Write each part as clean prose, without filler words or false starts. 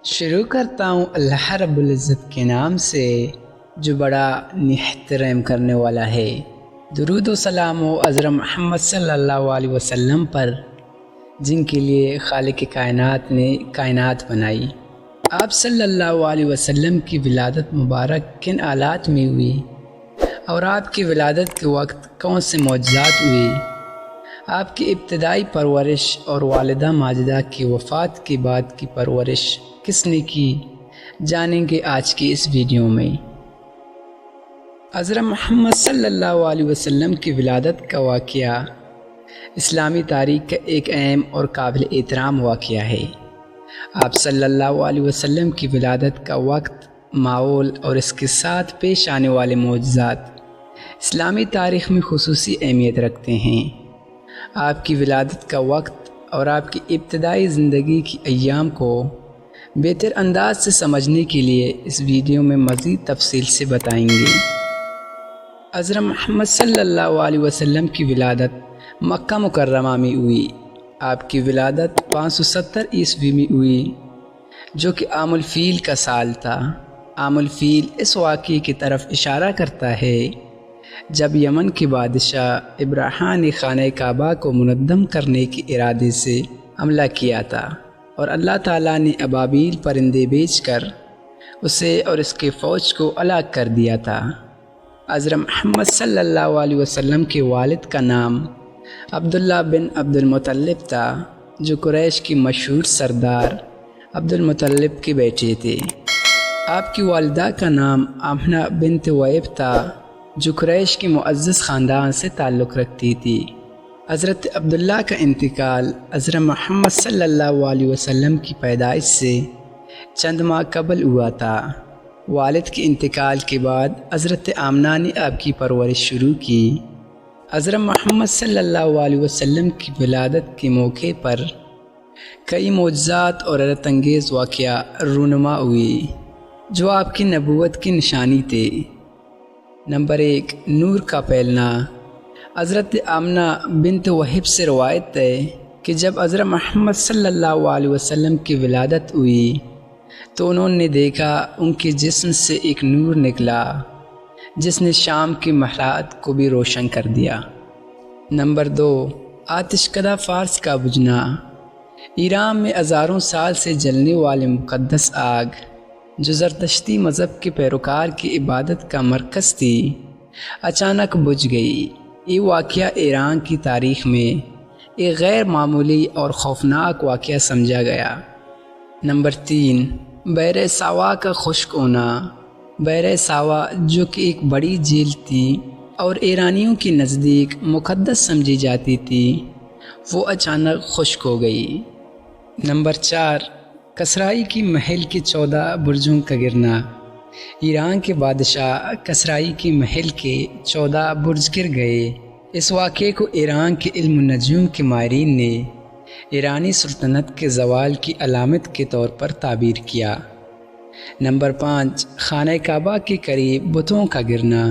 شروع کرتا ہوں اللہ رب العزت کے نام سے جو بڑا نہایت رحم کرنے والا ہے۔ درود و سلام و حضرت محمد صلی اللہ علیہ وسلم پر، جن کے لیے خالق کائنات نے کائنات بنائی۔ آپ صلی اللہ علیہ وسلم کی ولادت مبارک کن حالات میں ہوئی اور آپ کی ولادت کے وقت کون سے معجزات ہوئے؟ آپ کی ابتدائی پرورش اور والدہ ماجدہ کی وفات کے بعد کی پرورش کس نے کی، جانیں گے آج کی اس ویڈیو میں۔ حضرت محمد صلی اللہ علیہ وسلم کی ولادت کا واقعہ اسلامی تاریخ کا ایک اہم اور قابل احترام واقعہ ہے۔ آپ صلی اللہ علیہ وسلم کی ولادت کا وقت، ماحول اور اس کے ساتھ پیش آنے والے معجزات اسلامی تاریخ میں خصوصی اہمیت رکھتے ہیں۔ آپ کی ولادت کا وقت اور آپ کی ابتدائی زندگی کی ایام کو بہتر انداز سے سمجھنے کے لیے اس ویڈیو میں مزید تفصیل سے بتائیں گے۔ حضرت محمد صلی اللہ علیہ وسلم کی ولادت مکہ مکرمہ میں ہوئی۔ آپ کی ولادت 570 عیسوی میں ہوئی، جو کہ عام الفیل کا سال تھا۔ عام الفیل اس واقعے کی طرف اشارہ کرتا ہے جب یمن کے بادشاہ ابراہا نے خانہ کعبہ کو منہدم کرنے کے ارادے سے حملہ کیا تھا اور اللہ تعالیٰ نے ابابیل پرندے بھیج کر اسے اور اس کے فوج کو ہلاک کر دیا تھا۔ حضرت محمد صلی اللہ علیہ وسلم کے والد کا نام عبداللہ بن عبد المطلب تھا، جو قریش کی مشہور سردار عبد المطلب کے بیٹے تھے۔ آپ کی والدہ کا نام آمنہ بنت وہب تھا، جو قریش کے معزز خاندان سے تعلق رکھتی تھی۔ حضرت عبداللہ کا انتقال حضرت محمد صلی اللہ علیہ وسلم کی پیدائش سے چند ماہ قبل ہوا تھا۔ والد کے انتقال کے بعد حضرت آمنہ نے آپ کی پرورش شروع کی۔ حضرت محمد صلی اللہ علیہ وسلم کی ولادت کے موقع پر کئی معجزات اور حیرت انگیز واقعہ رونما ہوئی جو آپ کی نبوت کی نشانی تھے۔ نمبر 1، نور کا پھیلنا۔ حضرت آمنہ بنت وہب سے روایت ہے کہ جب حضرت محمد صلی اللہ علیہ وسلم کی ولادت ہوئی تو انہوں نے دیکھا ان کے جسم سے ایک نور نکلا جس نے شام کے محلات کو بھی روشن کر دیا۔ نمبر 2، آتش کدہ فارس کا بجھنا۔ ایران میں ہزاروں سال سے جلنے والے مقدس آگ، جو زرتشتی مذہب کے پیروکار کی عبادت کا مرکز تھی، اچانک بجھ گئی۔ یہ واقعہ ایران کی تاریخ میں ایک غیر معمولی اور خوفناک واقعہ سمجھا گیا۔ نمبر 3، بحر ساوا کا خشک ہونا۔ بحر ساوا، جو کہ ایک بڑی جھیل تھی اور ایرانیوں کے نزدیک مقدس سمجھی جاتی تھی، وہ اچانک خشک ہو گئی۔ نمبر 4، کسرائی کی محل کے 14 برجوں کا گرنا۔ ایران کے بادشاہ کسرائی کی محل کے 14 برج گر گئے۔ اس واقعے کو ایران کے علم النجوم کے ماہرین نے ایرانی سلطنت کے زوال کی علامت کے طور پر تعبیر کیا۔ نمبر 5، خانہ کعبہ کے قریب بتوں کا گرنا۔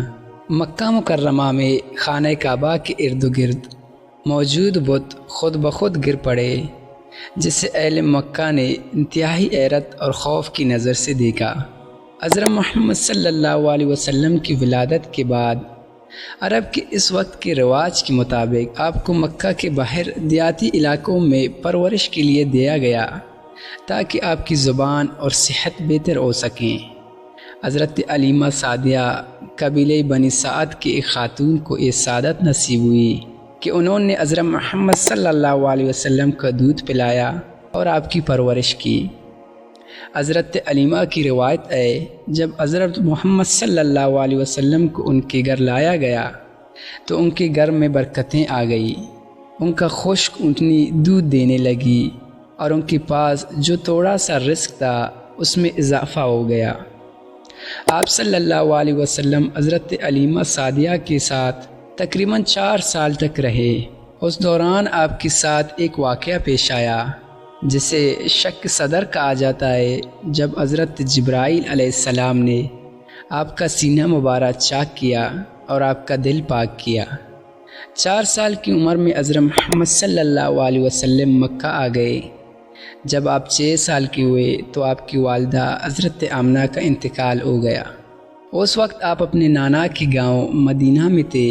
مکہ مکرمہ میں خانہ کعبہ کے ارد گرد موجود بت خود بخود گر پڑے، جسے اہل مکہ نے انتہائی حیرت اور خوف کی نظر سے دیکھا۔ حضرت محمد صلی اللہ علیہ وسلم کی ولادت کے بعد عرب کے اس وقت کے رواج کے مطابق آپ کو مکہ کے باہر دیہاتی علاقوں میں پرورش کے لیے دیا گیا تاکہ آپ کی زبان اور صحت بہتر ہو سکیں۔ حضرت علیمہ سعدیہ قبیلہ بنی سعد کی ایک خاتون کو یہ سعادت نصیب ہوئی کہ انہوں نے حضرت محمد صلی اللہ علیہ وسلم کا دودھ پلایا اور آپ کی پرورش کی۔ حضرت علیمہ کی روایت ہے جب حضرت محمد صلی اللہ علیہ وسلم کو ان کے گھر لایا گیا تو ان کے گھر میں برکتیں آ گئی۔ ان کا خشک اونٹنی دودھ دینے لگی اور ان کے پاس جو تھوڑا سا رزق تھا اس میں اضافہ ہو گیا۔ آپ صلی اللہ علیہ وسلم حضرت علیمہ سعدیہ کے ساتھ تقریباً 4 سال تک رہے۔ اس دوران آپ کے ساتھ ایک واقعہ پیش آیا جسے شق صدر کہا جاتا ہے، جب حضرت جبرائیل علیہ السلام نے آپ کا سینہ مبارک چاک کیا اور آپ کا دل پاک کیا۔ 4 سال کی عمر میں حضرت محمد صلی اللہ علیہ وسلم مکہ آ گئے، جب آپ 6 سال کے ہوئے تو آپ کی والدہ حضرت آمنہ کا انتقال ہو گیا۔ اس وقت آپ اپنے نانا کے گاؤں مدینہ میں تھے۔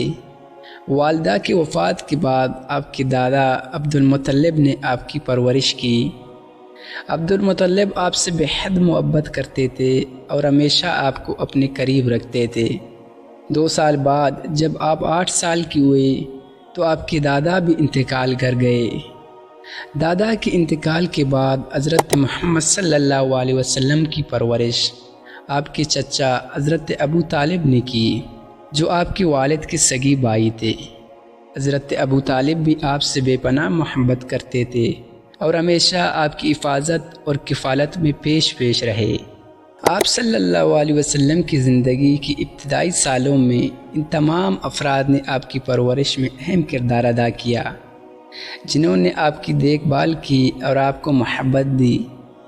والدہ کی وفات کے بعد آپ کے دادا عبد المطلب نے آپ کی پرورش کی۔ عبد المطلب آپ سے بے حد محبت کرتے تھے اور ہمیشہ آپ کو اپنے قریب رکھتے تھے۔ 2 سال بعد جب آپ 8 سال کی ہوئے تو آپ کے دادا بھی انتقال کر گئے۔ دادا کے انتقال کے بعد حضرت محمد صلی اللہ علیہ وسلم کی پرورش آپ کے چچا حضرت ابو طالب نے کی، جو آپ کے والد کے سگی بھائی تھے۔ حضرت ابو طالب بھی آپ سے بے پناہ محبت کرتے تھے اور ہمیشہ آپ کی حفاظت اور کفالت میں پیش رہے۔ آپ صلی اللہ علیہ وسلم کی زندگی کی ابتدائی سالوں میں ان تمام افراد نے آپ کی پرورش میں اہم کردار ادا کیا، جنہوں نے آپ کی دیکھ بھال کی اور آپ کو محبت دی۔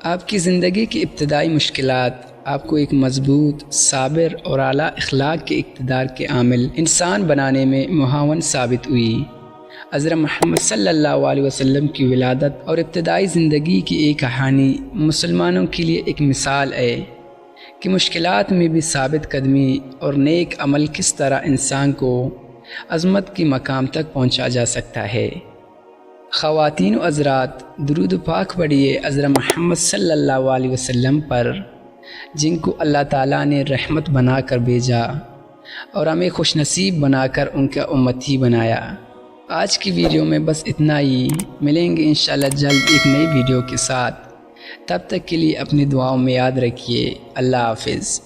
آپ کی زندگی کی ابتدائی مشکلات آپ کو ایک مضبوط، صابر اور اعلیٰ اخلاق کے اقتدار کے عامل انسان بنانے میں معاون ثابت ہوئی۔ حضرت محمد صلی اللہ علیہ وسلم کی ولادت اور ابتدائی زندگی کی ایک کہانی مسلمانوں کے لیے ایک مثال ہے کہ مشکلات میں بھی ثابت قدمی اور نیک عمل کس طرح انسان کو عظمت کے مقام تک پہنچا جا سکتا ہے۔ خواتین و حضرات، درود و پاک پڑھیے حضرت محمد صلی اللہ علیہ وسلم پر، جن کو اللہ تعالیٰ نے رحمت بنا کر بھیجا اور ہمیں خوش نصیب بنا کر ان کا امتی بنایا۔ آج کی ویڈیو میں بس اتنا ہی، ملیں گے انشاءاللہ جلد ایک نئی ویڈیو کے ساتھ۔ تب تک کے لیے اپنی دعاؤں میں یاد رکھیے۔ اللہ حافظ۔